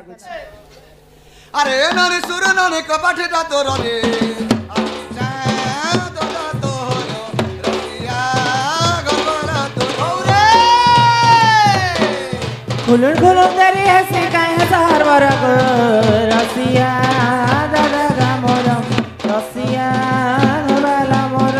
ଲାଗୁଛି। আরে নরে সুর নরে কপাঠটা তোর রে खुलून खुलून तरी हसी काय हजार वर्ग रसिया दादा गा मोर रसिया बाला मोर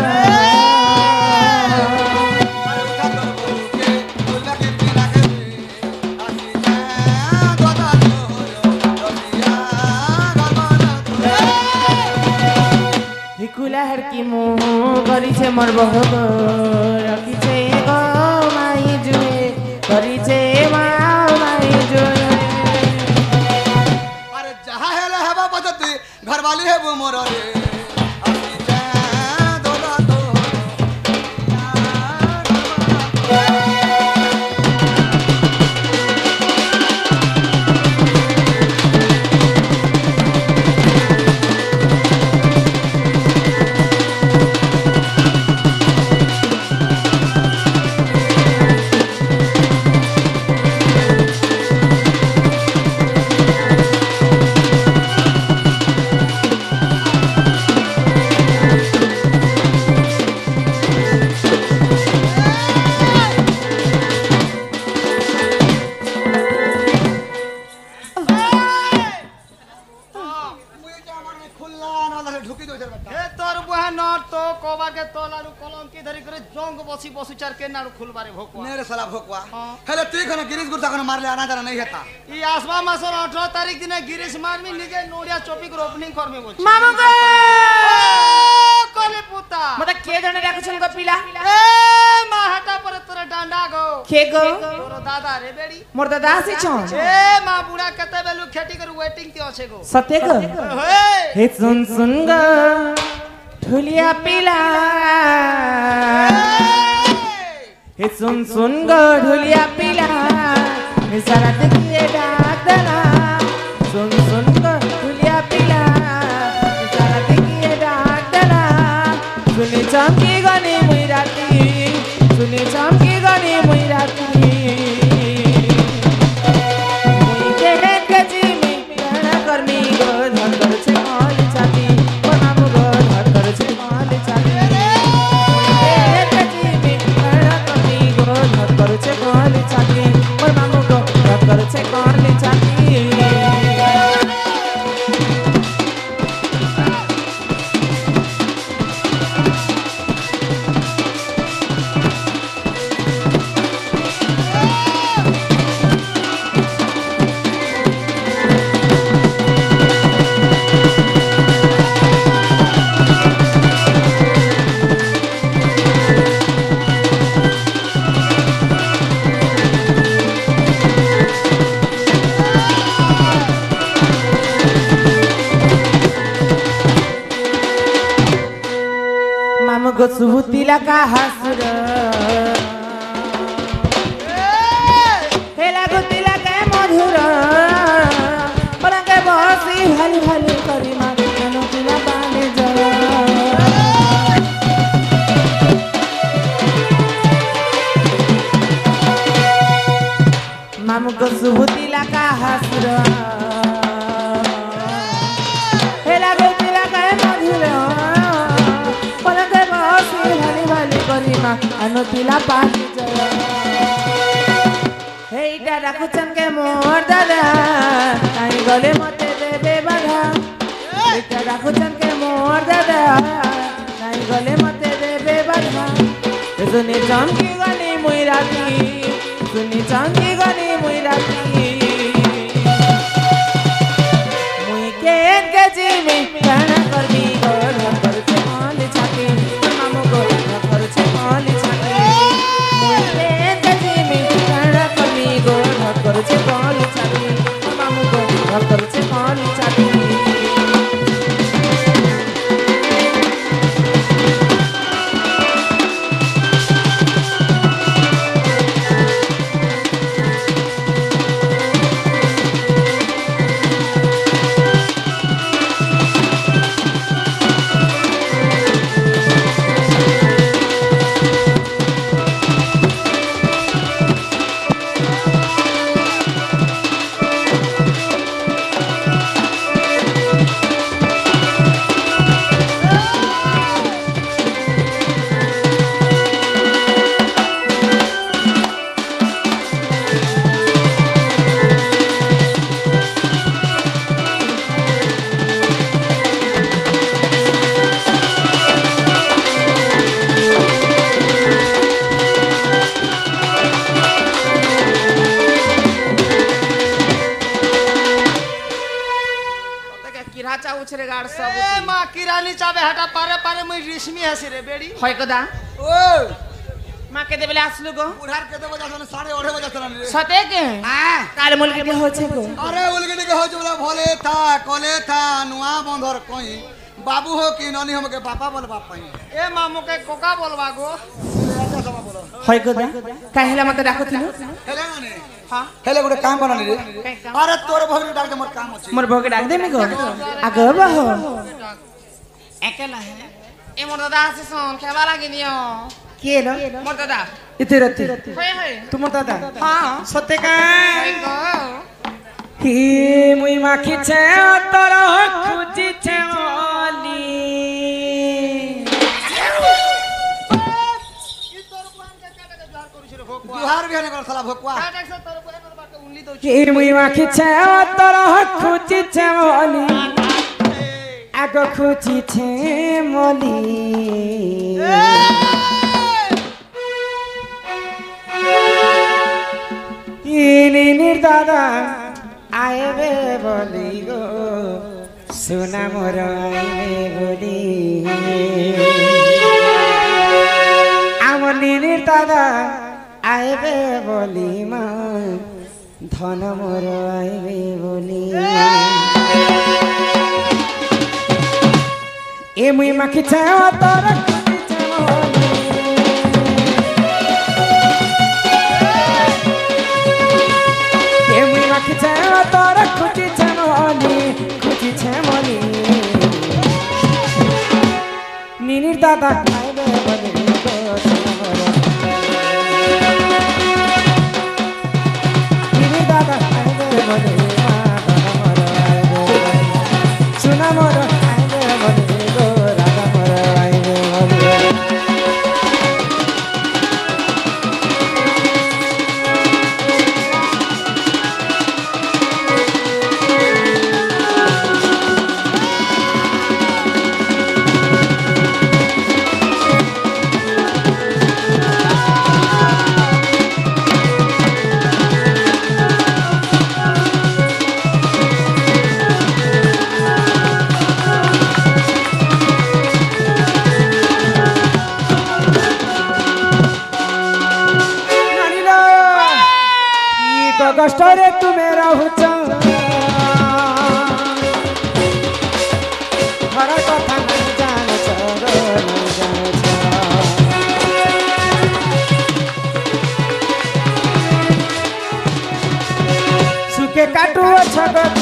हिकुला हरकी मुह गरिछे मोर बहु रखिछे गो माई जुए गरिछे घरवाली है वो मोर रे मेरे साला भोकवा हेले तू खने गिरीश गुरता खने मारले आना जाना नहीं हेता ई आसवा मासर 18 तारीख दिन गिरीश मारमी निजे नोडिया चोपिक रो ओपनिंग करमे बोल मामू गो कोले पुता मत के जने राखछन गो पिला ए मा हटा पर तोर डांडा गो के गो तोर दादा रे बेड़ी मोर दादा से छ ए मा बुढ़ा कते बेलु खेती कर वेटिंग ते अछे गो सत्य गो हे सुन सुन गो ढुलिया पिला हे सुन सुन गो ढुलिया पिला निसारा देखिए डाकला सुन सुन गो ढुलिया पिला निसारा देखिए डाकला सुनी चमकी गनी मुई राती सुनी चमकी गनी मुई राती मुई के गजी में गाना करमी गो धर कर छे माल छाती बनाम गो धर कर छे माल छाती करछे कहले छाती मोर मामू को करछे कहले छाती गो सुबुतिला का हसुर हेला गुतिला के मधुर बना के बसी भाली भाली करी मा कानो तिला बाने जरा मामू गो सुबुतिला का हसुर हेला गुतिला के मधुर गरिमा अनुतिला पानी जरा हेइटा राखुछन के मोर दादा काई गले मते देबे बाधा हेइटा राखुछन के मोर दादा काई गले मते देबे बाधा सुनी चमकी गनी मुई राती सुनी चमकी गनी मुई राती मुई के गजी में गाना करमी गोर कर छे माल छाती मामू को करछे माल छाती मुई के गजी में गाना करमी गोर करछे माल छाती मामू को करछे माल छाती পছরে গাড় সব এ মা কিরানি চাবে হাটা পারে পারে মই রেশমি হাসি রে বেড়ি হয় কদা ও মা কেতে বেলে আসলু গো বুড়ার কেতে বাজে আসলে 8:30 বাজে আসলে রে সতে কে হ্যাঁ কার মুলকে কে হচ্ছে গো আরে বলকে দিকে হচ্ছে বলে ভলে থা কলে থা নুয়া বন্ধর কই বাবু হো কি ননি हमके पापा बोल बाप पाई এ মা মোকে কোকা বলবা গো ऐसा सब बोलो হয় কদা কাহিলা মতে ডাকুছিল हेले माने हां हेले गुटे काम बनानी रे কাই কাম अरे तोर भगरी डाल के मोर काम अछि মোর বউকে ডাক দেমি গো আগে বাহ একেলা হে এ মোর দাদা আছে শুন খেবা লাগি নিও কে লো মোর দাদা इथे रहते হয় হয় तुम दादा हां सत्य का হয় গো ही मुई माखी छे तोर खुजी छे ओली दुहार भी ने कर साला भोकवा ही मुई माखी छे तोर खुजी छे ओली आगो खुजी छे मोली इनिर दादा आएबे बोली गो सुना मोर आएबे बोली आमनिर दादा आएबे बोली मा धन मोर आएबे बोली ए मुई माखी छाओ तोर खुदी छाओ ए मुई माखी छाओ तोर खुदी छाओ निनिर दादा आएबे बोली गो निनिर दादा आएबे बोली मा धन मोर आएबे बोली सुना मोर आएबे बोली गो राधा मोर आएबे बोली नानीला ई तो कष्ट रे तुमे रहुच घर कथा नहीं जान सुखे काटू छगत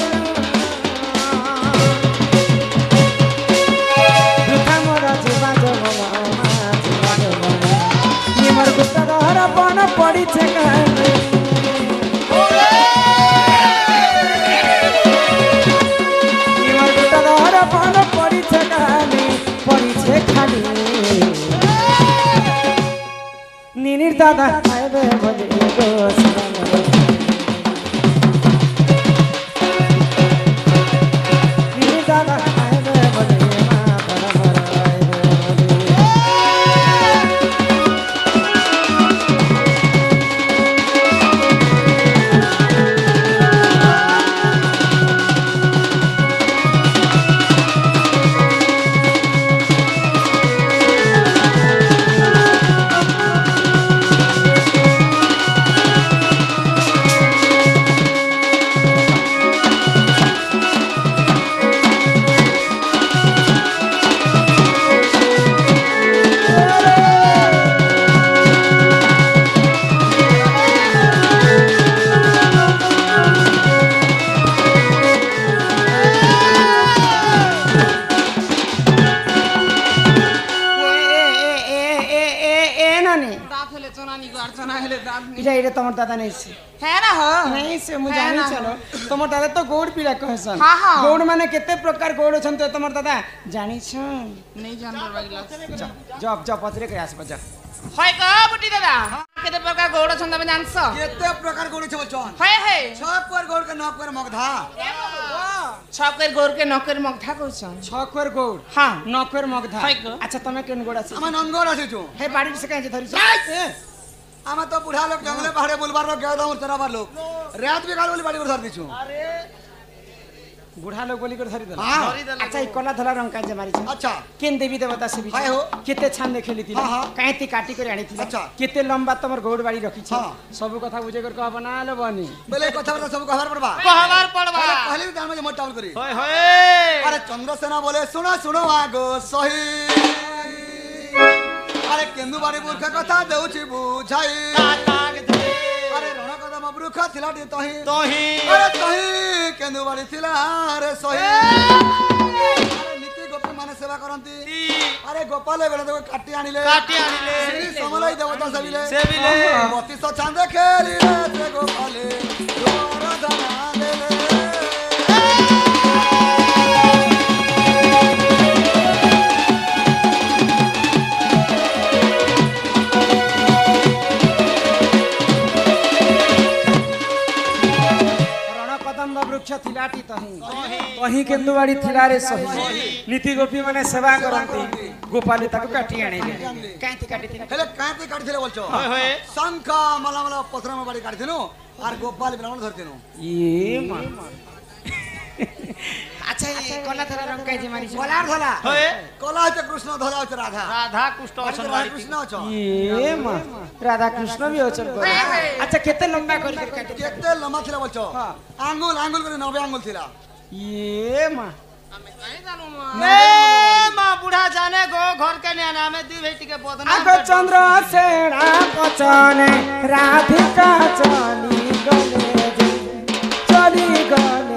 दुखा मोरा जीवा जो मोर गुप्ता दहर बन पड़ी छे कहने निमर गुप्ता दहर बन पड़ी छे कहने पड़ी छे खाली निनिर दादा आएबे बोली गो निनिर दादा आएबे बोली मा धन मोर आएबे बोली দাঁত হলে চোনানি গো আর চোনা হলে দাঁত নেই এটা এটা তোমার দাদা নেইছে হ্যাঁ না হো নেইছে মু হ্যাঁ জানি না চলো হো। তোমার দাদা তো গৌড় পিলা কহসন হ্যাঁ, হ্যাঁ। গৌড় মানে কেতে প্রকার গৌড় অছন তো তোমার দাদা জানিছ নেই জানবার বাগিলা জব জব পত্রে করে আসবা যা হয় গো বুটি দাদা কেতে প্রকার গৌড় ছন্দ আমি জানছ केते प्रकार गोड़ी छे बचन হয় হয় सब पर गोड़ के नक पर मगधा ছকের গৌরকে নকের মগধা কইছন ছকর গৌড় হ্যাঁ নকর মগধা হয় গো। আচ্ছা তুমি কেন গৌড় আছে আমার ননগড় আছে তো হে বাড়ি সে কাছে ধরিছ আমার তো বুড়া লোক জঙ্গলে পাহাড়ে বলবার লোক গেদাম চরাবার লোক রাত বিকাল বলি বাড়ি করে ধর দিছু बुढ़ा लोग बोली कर धरी दला हाँ। धरी देले अच्छा ई कला धला रंग का जे मारी छ अच्छा केन देवी देवता से हाय हो। केते छान खेली थी हाँ, हाँ। कांती काटी कर आनी थी अच्छा। केते लंबा तमर गौड़ बाड़ी रखी छ हाँ। सब कथा बुझे कर कह बना ले बनी बोले कथा बता सब खबर पड़बा कहवार पड़वा पहले भी जान में मोटावल करी होय होय अरे चंद्रसेना बोले सुनो सुनो आगो सही अरे केंदु बाड़ी मूर्ख कथा देउछि बुझाई अरे रण कदम वृक्ष थिला तही तोही अरे तही केंदु बाड़ी थिला रे सही अरे नीति गोपी माने सेवा करंती अरे गोपाल बेले तो काटी आनिले श्री समलई देवता सेविले बत्तीस चांद खेली रे गोपाले गोवर्धना देले वृक्ष थिलाटी तही तही केंदुवाड़ी थिला रे सही नीति गोपी माने सेवा करंती गोपाल ताको काटी आने कांती काटी थिला हेले कांती काटी थिले बोलछो होय होय शंख मला मला पथरा में बाड़ी काटी थिनु आर गोपाल ब्राह्मण धरतिनु ये मां अच्छा ये कला धरा रंग का जे मारी कलार धला होय कला है कृष्ण धला है राधा राधा कृष्ण राधा असनवारी कृष्ण अछो ये मां राधा कृष्ण भी होचन अच्छा केते लंबा कर काटी केते लम्बा थिला बोलछो आंगुल आंगुल करे 90 आंगुल थिला ये मां ए मां बुढ़ा जाने गो घर के न्याना में दी बेटी के बदनाम आगो चंद्र सेना पचने राधिका चली गले चली गले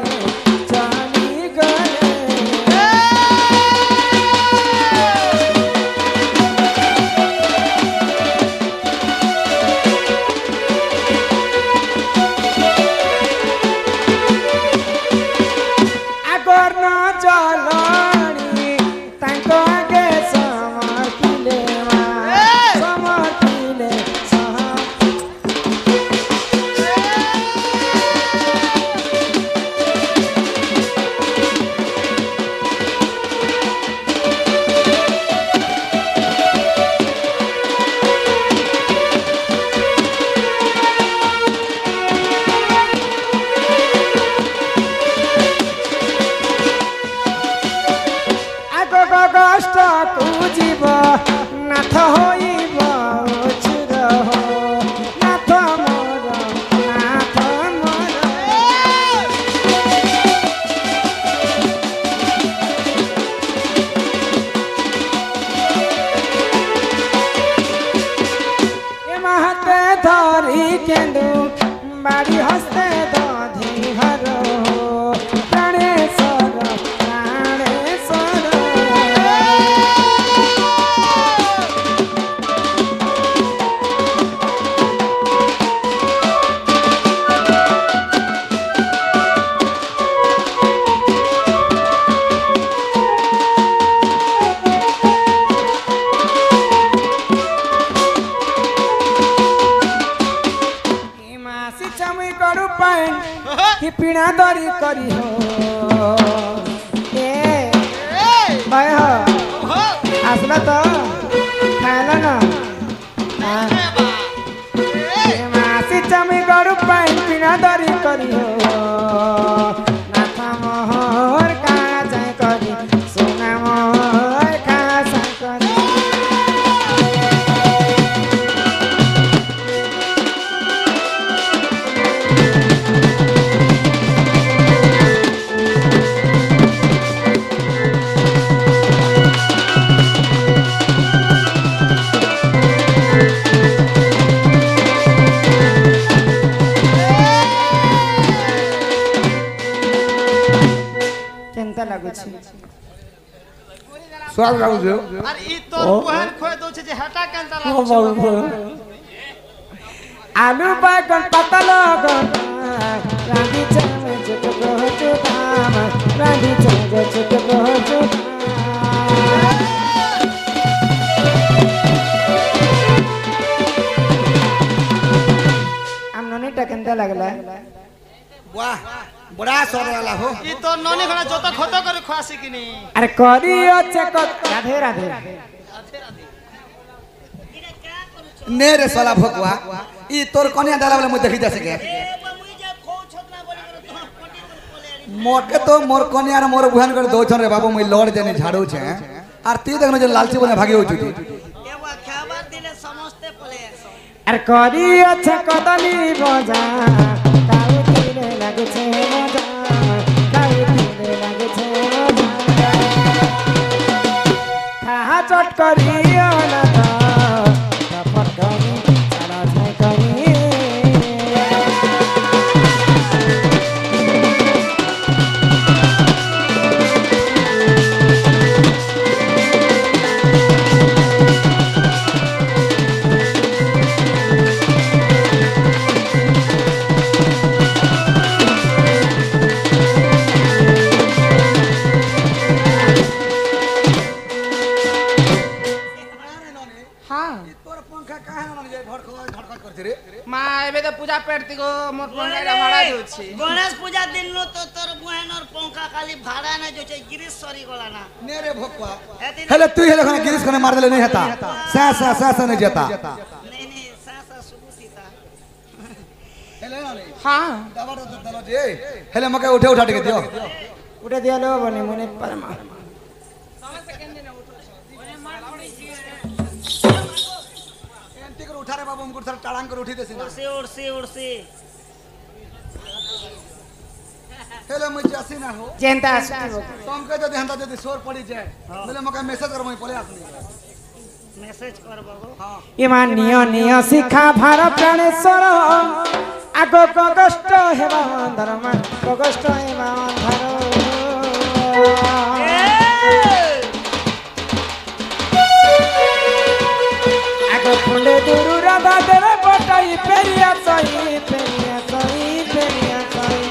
पीड़ा दरी करी हो ए भाई हो आसला तो खाला ना मासी चमी गरु पाइन पीड़ा दरी करी हो नाथा मोहर का जाय करी सोना मोहर का जाय करी स्वाद लागु जो अरे ई तो कोहन खोय दो छे जे हटा केनता लागु आलू बैगन पत्ता लगन रांधी चमे चुट गहचु धाम रांधी चमे चुट गहचु हम ननी टकेंता लागला वाह बड़ा स्वाद वाला हो ई तो ननी खना जतो खतो करे खासी किनी अरे करियो चेक राधे राधे ने रे साला भगवा ई तोर कन्या डाला वाला मुझे देखि जा सके मोके तो मोर कन्या मोर बुहान कर दो छन रे बाबू मुई लड़ जानी झाड़ू छे आर ती देखनो जे लालची बने भागी होचुती एवा खाবার দিলে সমস্ত পলে আসো আর করি আছে কদলি বজা কাউ দিলে লাগছে মজা কাউ দিলে লাগছে মজা খাহা চট করিও না তো চপট করি চালা ছাই করি तोर पंखा काहे न जे धड़कत करछ रे মা এবে তো পূজা পেটতি গো মোট পঙ্খাটা ভাড়া দিউছি গণেশ পূজা দিন নো তো তোর বুয়ানোর পঙ্খা খালি ভাড়া না जोचे गिरीश सरी गला ना ने रे भोकवा एती हेले तू हेले खने गिरीश खने मार देले नहीं हेता सा नहीं जेता नहीं नहीं सासा सुबुसीता हेले ना नहीं হ্যাঁ दबड़ दलो जे हेले मके उठा के दियो উঠে দিয়ালো বনে মনে পারমা एंटी कर उठा रे बाबू हमको सर टाळांग कर उठी देसी ना उड़सी उड़सी उड़सी हेले मुझे आसी ना हो जेंता আসিব तुम के जदी हंता जदी शोर पड़ी जाए बोले मके मैसेज कर मई पले आसनी मैसेज कर बाबू हां ইমান নিয় নিয় শিখা ভার প্রাণেশ্বর আগো কষ্ট হেবা ধর্মা কষ্ট হেবা ধর আগো ফুলে দুরু রাধা দেবে পটাই পেরিয়া সই পেরিয়া সই পেরিয়া সই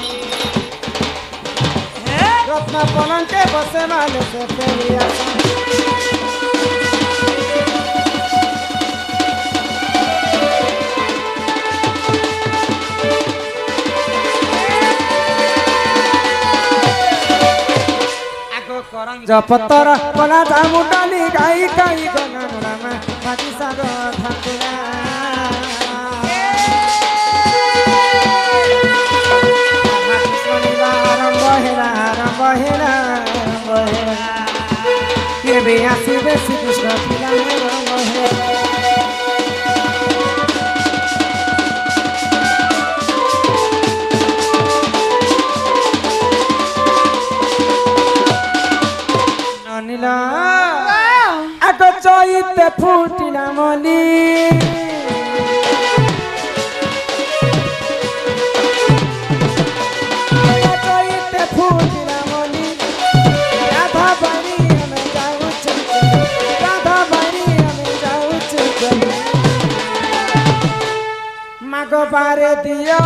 রত্ন পলঙ্কে বসে মানে সে পেরিয়া সই জপতর কলা জামু ডালি গাই গাই গঙ্গা রামা মাটি সাগর ঠাকুরা আরম্ভ হেরা আরম্ভ হেরা আরম্ভ হেরা কেবে আসিবে শ্রীকৃষ্ণ পিলা আরম্ভ হেরা নীলা আগ চইতে ফুটিলা মলি চইতে ফুটিলা মলি রাধা বাড়ি আমি যাউছি রাধা বাড়ি আমি যাউছি মাগ বারে দিও